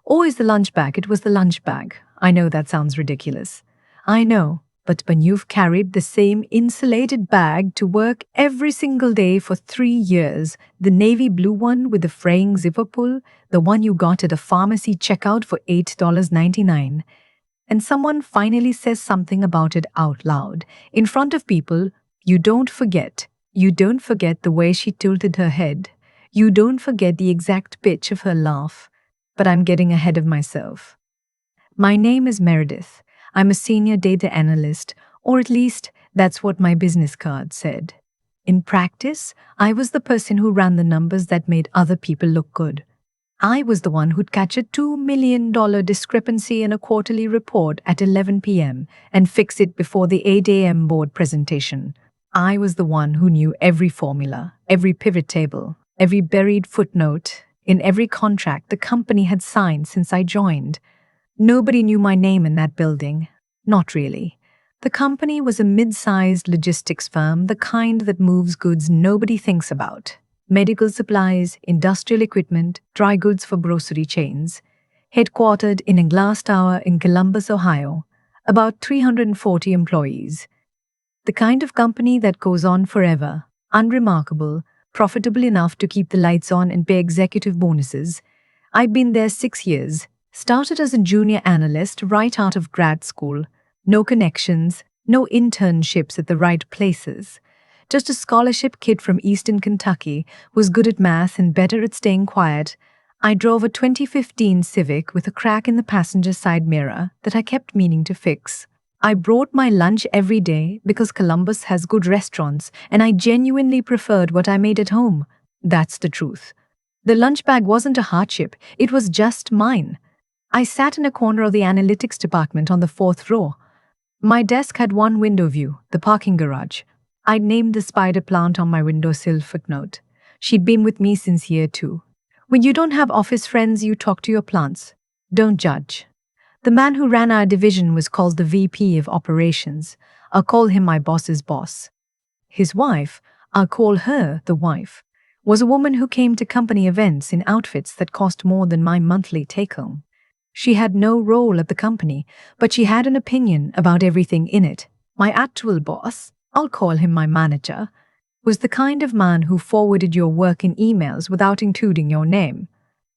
Always the lunch bag, it was the lunch bag. I know that sounds ridiculous. I know, but when you've carried the same insulated bag to work every single day for 3 years, the navy blue one with the fraying zipper pull, the one you got at a pharmacy checkout for $8.99, and someone finally says something about it out loud, in front of people, you don't forget. You don't forget the way she tilted her head. You don't forget the exact pitch of her laugh. But I'm getting ahead of myself. My name is Meredith. I'm a senior data analyst, or at least that's what my business card said. In practice, I was the person who ran the numbers that made other people look good. I was the one who'd catch a $2 million discrepancy in a quarterly report at 11 p.m. and fix it before the 8 a.m. board presentation. I was the one who knew every formula, every pivot table, every buried footnote in every contract the company had signed since I joined. Nobody knew my name in that building. Not really. The company was a mid-sized logistics firm, the kind that moves goods nobody thinks about. Medical supplies, industrial equipment, dry goods for grocery chains. Headquartered in a glass tower in Columbus, Ohio. About 340 employees. The kind of company that goes on forever, unremarkable, profitable enough to keep the lights on and pay executive bonuses. I'd been there 6 years, started as a junior analyst right out of grad school. No connections, no internships at the right places. Just a scholarship kid from Eastern Kentucky, was good at math and better at staying quiet. I drove a 2015 Civic with a crack in the passenger side mirror that I kept meaning to fix. I brought my lunch every day because Columbus has good restaurants and I genuinely preferred what I made at home. That's the truth. The lunch bag wasn't a hardship, it was just mine. I sat in a corner of the analytics department on the 4th row. My desk had one window view, the parking garage. I'd named the spider plant on my windowsill footnote. She'd been with me since year 2. When you don't have office friends, you talk to your plants. Don't judge. The man who ran our division was called the VP of Operations. I'll call him my boss's boss. His wife, I'll call her the wife, was a woman who came to company events in outfits that cost more than my monthly take-home. She had no role at the company, but she had an opinion about everything in it. My actual boss, I'll call him my manager, was the kind of man who forwarded your work in emails without including your name.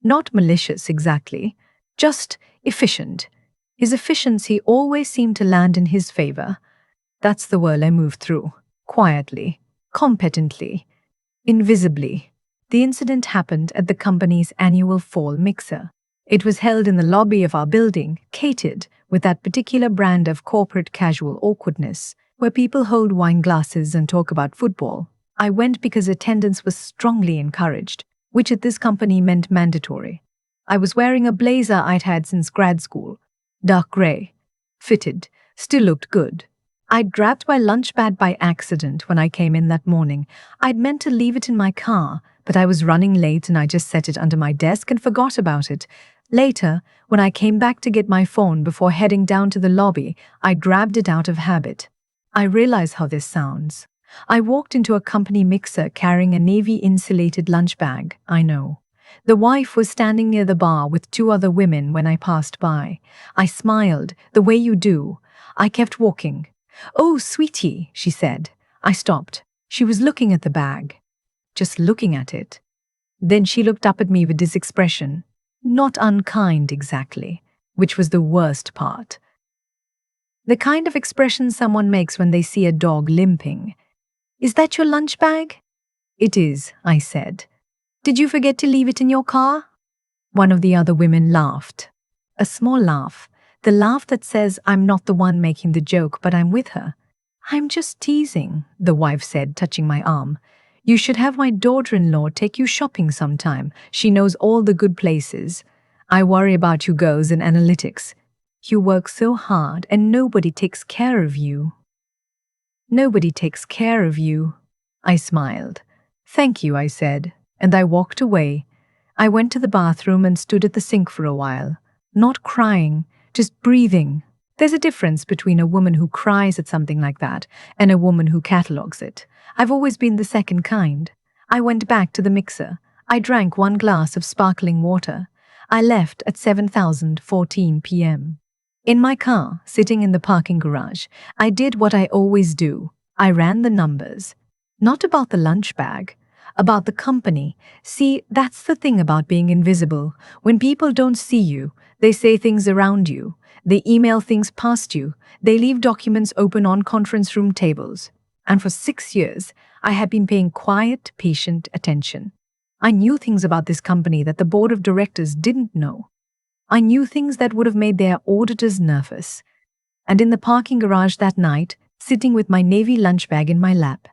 Not malicious exactly, just efficient. His efficiency always seemed to land in his favor. That's the world I moved through. Quietly, competently, invisibly. The incident happened at the company's annual fall mixer. It was held in the lobby of our building, catered with that particular brand of corporate casual awkwardness, where people hold wine glasses and talk about football. I went because attendance was strongly encouraged, which at this company meant mandatory. I was wearing a blazer I'd had since grad school. Dark gray. Fitted. Still looked good. I'd grabbed my lunch bag by accident when I came in that morning. I'd meant to leave it in my car, but I was running late and I just set it under my desk and forgot about it. Later, when I came back to get my phone before heading down to the lobby, I grabbed it out of habit. I realize how this sounds. I walked into a company mixer carrying a navy-insulated lunch bag, I know. The wife was standing near the bar with 2 other women when I passed by. I smiled, the way you do. I kept walking. "Oh, sweetie," she said. I stopped. She was looking at the bag. Just looking at it. Then she looked up at me with this expression. Not unkind exactly, which was the worst part. The kind of expression someone makes when they see a dog limping. "Is that your lunch bag?" "It is," I said. "Did you forget to leave it in your car?" One of the other women laughed. A small laugh. The laugh that says I'm not the one making the joke, but I'm with her. "I'm just teasing," the wife said, touching my arm. "You should have my daughter-in-law take you shopping sometime. She knows all the good places. I worry about you girls in analytics. You work so hard and nobody takes care of you." "Nobody takes care of you." I smiled. "Thank you," I said, and I walked away. I went to the bathroom and stood at the sink for a while. Not crying, just breathing. There's a difference between a woman who cries at something like that and a woman who catalogs it. I've always been the second kind. I went back to the mixer. I drank 1 glass of sparkling water. I left at 7:14 p.m. In my car, sitting in the parking garage, I did what I always do. I ran the numbers. Not about the lunch bag, about the company. See, that's the thing about being invisible. When people don't see you, they say things around you. They email things past you. They leave documents open on conference room tables. And for 6 years, I had been paying quiet, patient attention. I knew things about this company that the board of directors didn't know. I knew things that would have made their auditors nervous. And in the parking garage that night, sitting with my Navy lunch bag in my lap,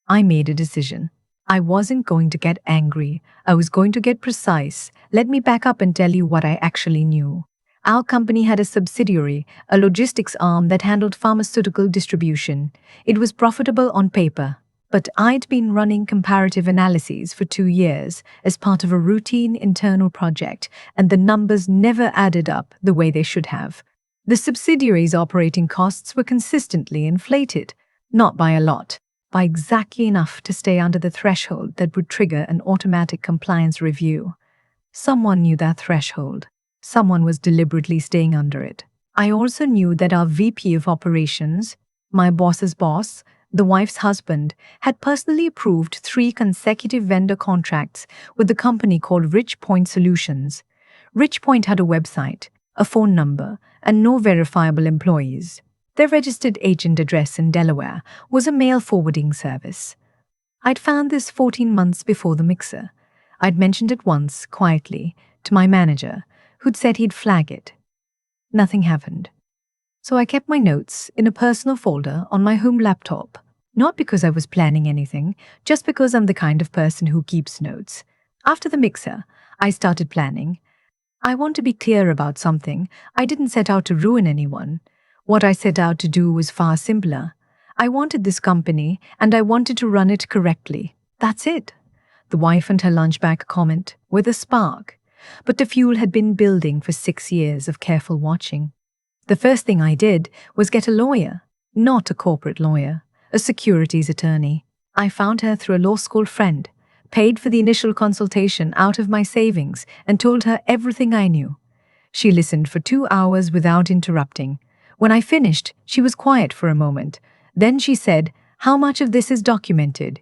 I made a decision. I wasn't going to get angry. I was going to get precise. Let me back up and tell you what I actually knew. Our company had a subsidiary, a logistics arm that handled pharmaceutical distribution. It was profitable on paper, but I'd been running comparative analyses for 2 years as part of a routine internal project, and the numbers never added up the way they should have. The subsidiary's operating costs were consistently inflated, not by a lot, by exactly enough to stay under the threshold that would trigger an automatic compliance review. Someone knew that threshold. Someone was deliberately staying under it. I also knew that our VP of operations, my boss's boss, the wife's husband, had personally approved 3 consecutive vendor contracts with the company called Richpoint Solutions. Richpoint had a website, a phone number, and no verifiable employees. Their registered agent address in Delaware was a mail forwarding service. I'd found this 14 months before the mixer. I'd mentioned it once, quietly, to my manager, who'd said he'd flag it. Nothing happened. So I kept my notes in a personal folder on my home laptop, not because I was planning anything, just because I'm the kind of person who keeps notes. After the mixer, I started planning. I want to be clear about something. I didn't set out to ruin anyone. What I set out to do was far simpler. I wanted this company, and I wanted to run it correctly. That's it. The wife and her lunchbag comment were the spark, but the fuel had been building for 6 years of careful watching. The first thing I did was get a lawyer, not a corporate lawyer, a securities attorney. I found her through a law school friend, paid for the initial consultation out of my savings, and told her everything I knew. She listened for 2 hours without interrupting. When I finished, she was quiet for a moment. Then she said, "How much of this is documented?"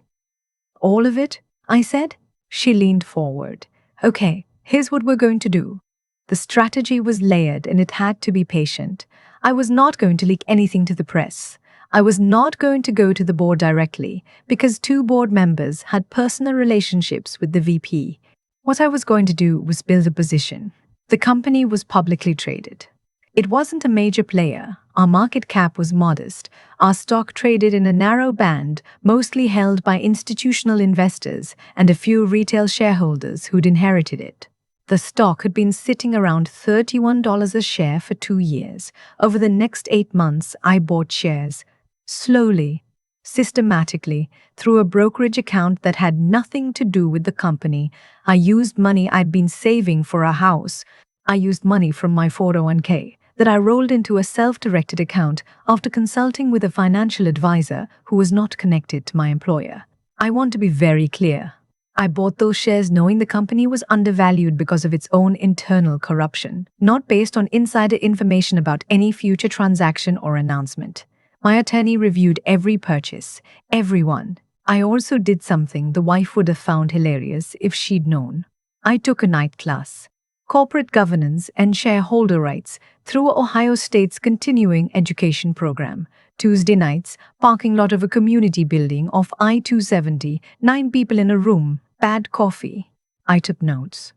"All of it," I said. She leaned forward. "Okay, here's what we're going to do." The strategy was layered and it had to be patient. I was not going to leak anything to the press. I was not going to go to the board directly because 2 board members had personal relationships with the VP. What I was going to do was build a position. The company was publicly traded. It wasn't a major player. Our market cap was modest. Our stock traded in a narrow band, mostly held by institutional investors and a few retail shareholders who'd inherited it. The stock had been sitting around $31 a share for 2 years. Over the next 8 months, I bought shares. Slowly, systematically, through a brokerage account that had nothing to do with the company. I used money I'd been saving for a house. I used money from my 401k that I rolled into a self-directed account after consulting with a financial advisor who was not connected to my employer. I want to be very clear. I bought those shares knowing the company was undervalued because of its own internal corruption, not based on insider information about any future transaction or announcement. My attorney reviewed every purchase, every one. I also did something the wife would have found hilarious if she'd known. I took a night class, Corporate Governance and Shareholder Rights, through Ohio State's continuing education program. Tuesday nights, parking lot of a community building off I-270, 9 people in a room, bad coffee. I took notes.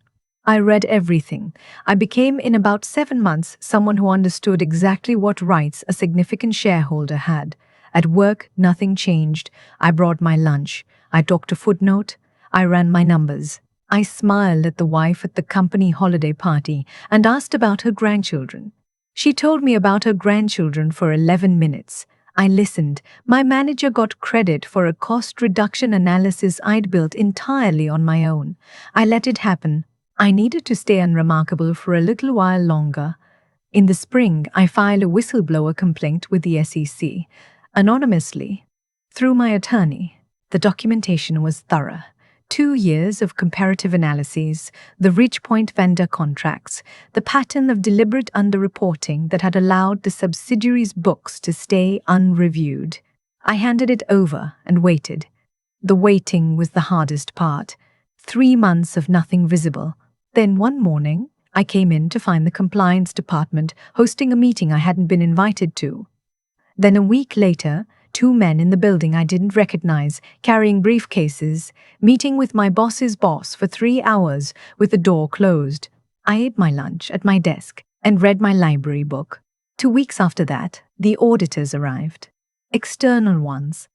I read everything. I became, in about 7 months, someone who understood exactly what rights a significant shareholder had. At work, nothing changed. I brought my lunch. I talked a footnote. I ran my numbers. I smiled at the wife at the company holiday party and asked about her grandchildren. She told me about her grandchildren for 11 minutes. I listened. My manager got credit for a cost reduction analysis I'd built entirely on my own. I let it happen. I needed to stay unremarkable for a little while longer. In the spring, I filed a whistleblower complaint with the SEC, anonymously, through my attorney. The documentation was thorough. 2 years of comparative analyses, the Ridgepoint vendor contracts, the pattern of deliberate underreporting that had allowed the subsidiary's books to stay unreviewed. I handed it over and waited. The waiting was the hardest part. 3 months of nothing visible. Then one morning, I came in to find the compliance department hosting a meeting I hadn't been invited to. Then a week later, 2 men in the building I didn't recognize, carrying briefcases, meeting with my boss's boss for 3 hours with the door closed. I ate my lunch at my desk and read my library book. 2 weeks after that, the auditors arrived. External ones.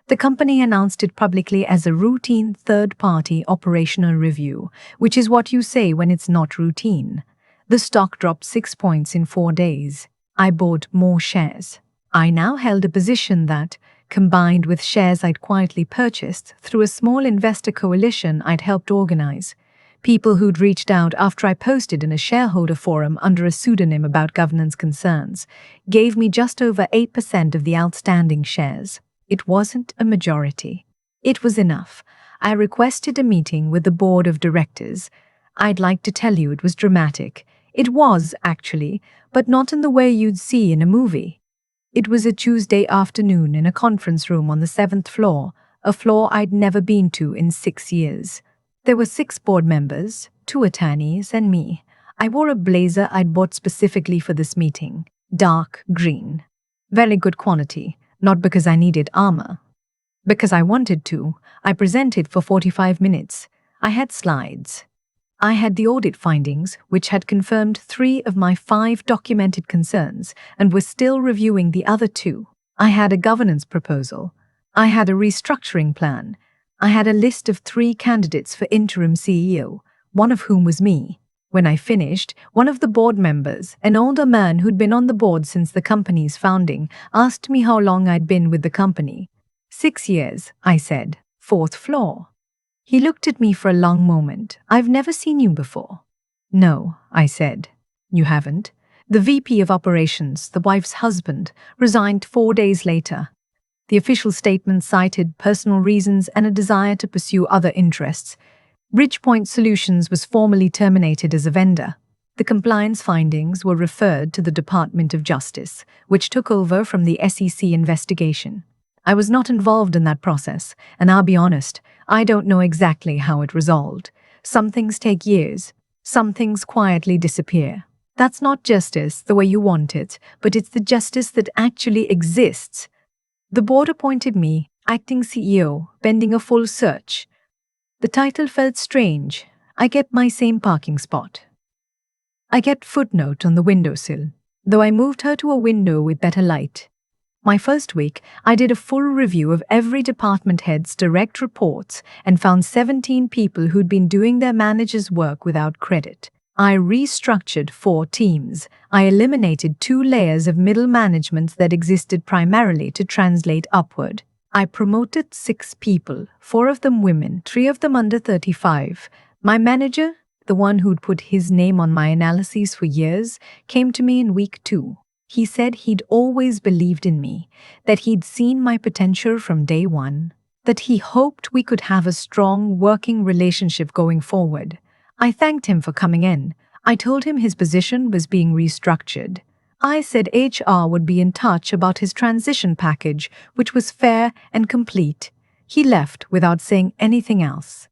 The company announced it publicly as a routine third-party operational review, which is what you say when it's not routine. The stock dropped 6 points in 4 days. I bought more shares. I now held a position that, combined with shares I'd quietly purchased through a small investor coalition I'd helped organize, people who'd reached out after I posted in a shareholder forum under a pseudonym about governance concerns, gave me just over 8% of the outstanding shares. It wasn't a majority. It was enough. I requested a meeting with the board of directors. I'd like to tell you it was dramatic. It was, actually, but not in the way you'd see in a movie. It was a Tuesday afternoon in a conference room on the 7th floor, a floor I'd never been to in 6 years. There were 6 board members, 2 attorneys, and me. I wore a blazer I'd bought specifically for this meeting, dark green. Very good quality, not because I needed armor. Because I wanted to. I presented for 45 minutes. I had slides. I had the audit findings, which had confirmed 3 of my 5 documented concerns and was still reviewing the other 2. I had a governance proposal. I had a restructuring plan. I had a list of 3 candidates for interim CEO, one of whom was me. When I finished, one of the board members, an older man who'd been on the board since the company's founding, asked me how long I'd been with the company. 6 years, I said. 4th floor. He looked at me for a long moment. I've never seen you before. No, I said. You haven't? The VP of Operations, the wife's husband, resigned 4 days later. The official statement cited personal reasons and a desire to pursue other interests. Ridgepoint Solutions was formally terminated as a vendor. The compliance findings were referred to the Department of Justice, which took over from the SEC investigation. I was not involved in that process, and I'll be honest, I don't know exactly how it resolved. Some things take years. Some things quietly disappear. That's not justice the way you want it, but it's the justice that actually exists. The board appointed me, acting CEO, pending a full search. The title felt strange. I get my same parking spot. I get footnote on the windowsill, though I moved her to a window with better light. My first week, I did a full review of every department head's direct reports and found 17 people who'd been doing their manager's work without credit. I restructured 4 teams. I eliminated 2 layers of middle management that existed primarily to translate upward. I promoted 6 people, 4 of them women, 3 of them under 35. My manager, the one who'd put his name on my analyses for years, came to me in week 2. He said he'd always believed in me, that he'd seen my potential from day one, that he hoped we could have a strong working relationship going forward. I thanked him for coming in. I told him his position was being restructured. I said HR would be in touch about his transition package, which was fair and complete. He left without saying anything else.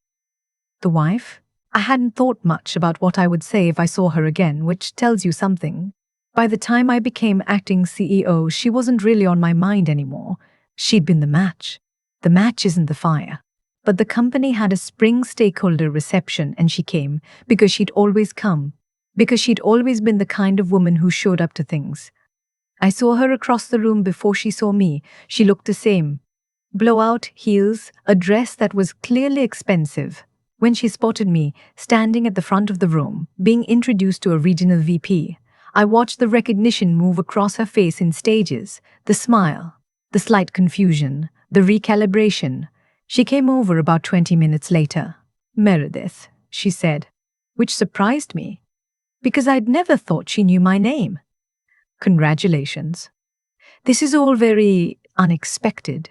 The wife? I hadn't thought much about what I would say if I saw her again, which tells you something. By the time I became acting CEO, she wasn't really on my mind anymore. She'd been the match. The match isn't the fire. But the company had a spring stakeholder reception and she came because she'd always come. Because she'd always been the kind of woman who showed up to things. I saw her across the room before she saw me. She looked the same. Blowout heels, a dress that was clearly expensive. When she spotted me, standing at the front of the room, being introduced to a regional VP, I watched the recognition move across her face in stages, the smile, the slight confusion, the recalibration. She came over about 20 minutes later. Meredith, she said, which surprised me, because I'd never thought she knew my name. Congratulations. This is all very unexpected.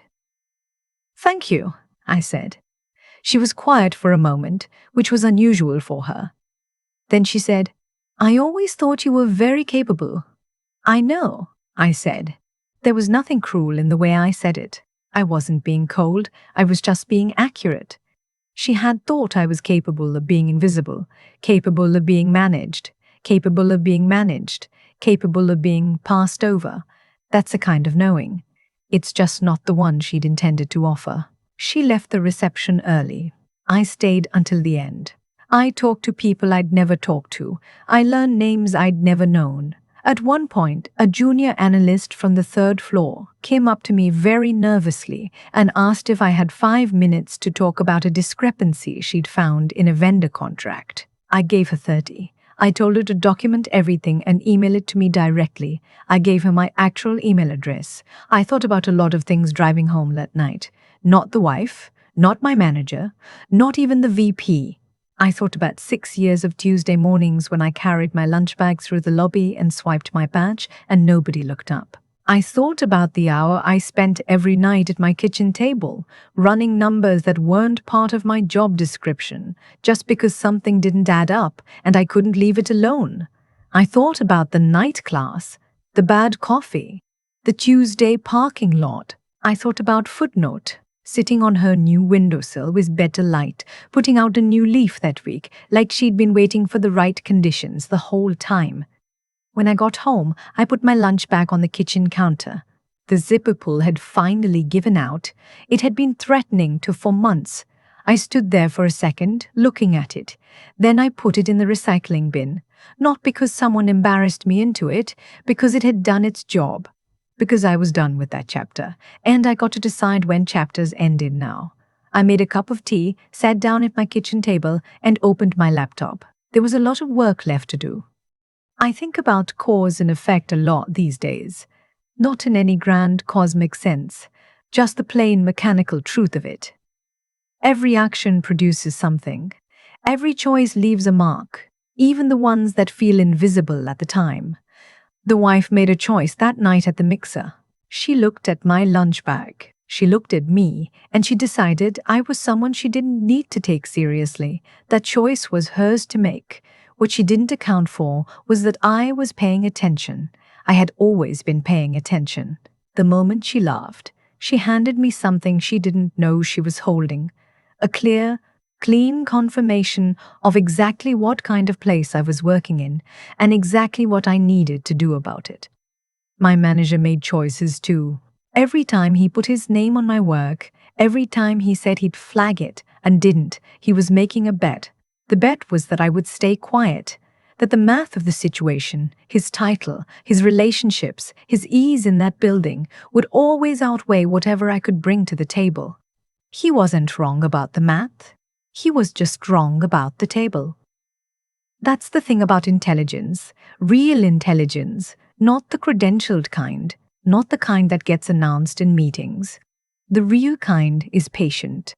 Thank you, I said. She was quiet for a moment, which was unusual for her. Then she said, "I always thought you were very capable." "I know," I said. There was nothing cruel in the way I said it. I wasn't being cold, I was just being accurate. She had thought I was capable of being invisible, capable of being managed, capable of being managed, capable of being passed over. That's a kind of knowing. It's just not the one she'd intended to offer. She left the reception early. I stayed until the end. I talked to people I'd never talked to. I learned names I'd never known. At one point, a junior analyst from the third floor came up to me very nervously and asked if I had 5 minutes to talk about a discrepancy she'd found in a vendor contract. I gave her 30. I told her to document everything and email it to me directly. I gave her my actual email address. I thought about a lot of things driving home that night. Not the wife, not my manager, not even the VP. I thought about 6 years of Tuesday mornings when I carried my lunch bag through the lobby and swiped my badge and nobody looked up. I thought about the hour I spent every night at my kitchen table, running numbers that weren't part of my job description, just because something didn't add up and I couldn't leave it alone. I thought about the night class, the bad coffee, the Tuesday parking lot. I thought about Footnote, sitting on her new windowsill with better light, putting out a new leaf that week, like she'd been waiting for the right conditions the whole time. When I got home, I put my lunch bag on the kitchen counter. The zipper pull had finally given out. It had been threatening to for months. I stood there for a second, looking at it. Then I put it in the recycling bin, not because someone embarrassed me into it, because it had done its job. Because I was done with that chapter, and I got to decide when chapters ended now. I made a cup of tea, sat down at my kitchen table, and opened my laptop. There was a lot of work left to do. I think about cause and effect a lot these days. Not in any grand cosmic sense, just the plain mechanical truth of it. Every action produces something. Every choice leaves a mark, even the ones that feel invisible at the time. The wife made a choice that night at the mixer. She looked at my lunch bag. She looked at me, and she decided I was someone she didn't need to take seriously. That choice was hers to make. What she didn't account for was that I was paying attention. I had always been paying attention. The moment she laughed, she handed me something she didn't know she was holding. A clear, clean confirmation of exactly what kind of place I was working in and exactly what I needed to do about it. My manager made choices too. Every time he put his name on my work, every time he said he'd flag it and didn't, he was making a bet. The bet was that I would stay quiet, that the math of the situation, his title, his relationships, his ease in that building would always outweigh whatever I could bring to the table. He wasn't wrong about the math. He was just wrong about the table. That's the thing about intelligence, real intelligence, not the credentialed kind, not the kind that gets announced in meetings. The real kind is patient.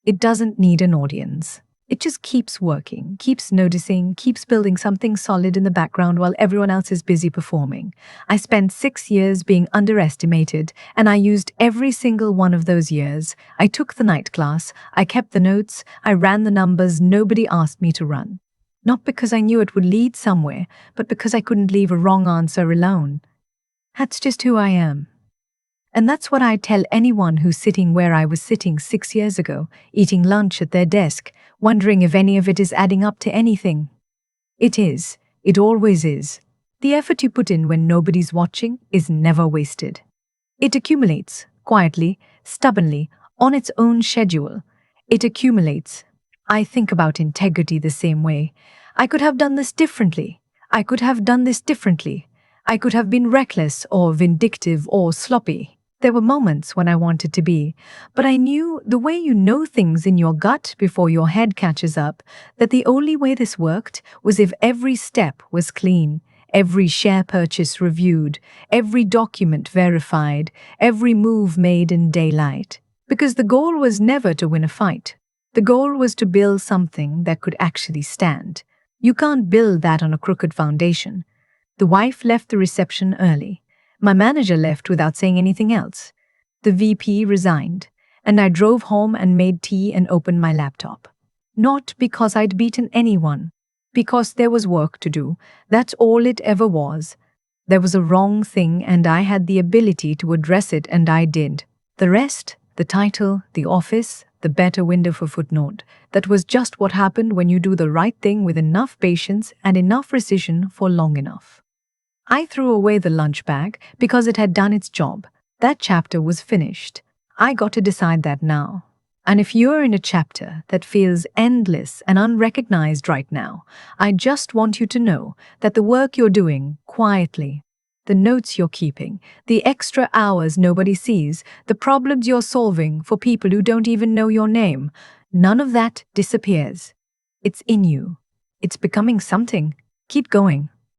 It doesn't need an audience. It just keeps working, keeps noticing, keeps building something solid in the background while everyone else is busy performing. I spent 6 years being underestimated, and I used every single one of those years. I took the night class, I kept the notes, I ran the numbers nobody asked me to run. Not because I knew it would lead somewhere, but because I couldn't leave a wrong answer alone. That's just who I am. And that's what I'd tell anyone who's sitting where I was sitting 6 years ago, eating lunch at their desk, wondering if any of it is adding up to anything. It is. It always is. The effort you put in when nobody's watching is never wasted. It accumulates, quietly, stubbornly, on its own schedule. It accumulates. I think about integrity the same way. I could have done this differently. I could have done this differently. I could have been reckless or vindictive or sloppy. There were moments when I wanted to be, but I knew the way you know things in your gut before your head catches up, that the only way this worked was if every step was clean, every share purchase reviewed, every document verified, every move made in daylight. Because the goal was never to win a fight. The goal was to build something that could actually stand. You can't build that on a crooked foundation. The wife left the reception early. My manager left without saying anything else. The VP resigned, and I drove home and made tea and opened my laptop. Not because I'd beaten anyone, because there was work to do. That's all it ever was. There was a wrong thing and I had the ability to address it and I did. The rest, the title, the office, the better window for footnote, that was just what happened when you do the right thing with enough patience and enough precision for long enough. I threw away the lunch bag because it had done its job. That chapter was finished. I got to decide that now. And if you're in a chapter that feels endless and unrecognized right now, I just want you to know that the work you're doing quietly, the notes you're keeping, the extra hours nobody sees, the problems you're solving for people who don't even know your name, none of that disappears. It's in you. It's becoming something. Keep going.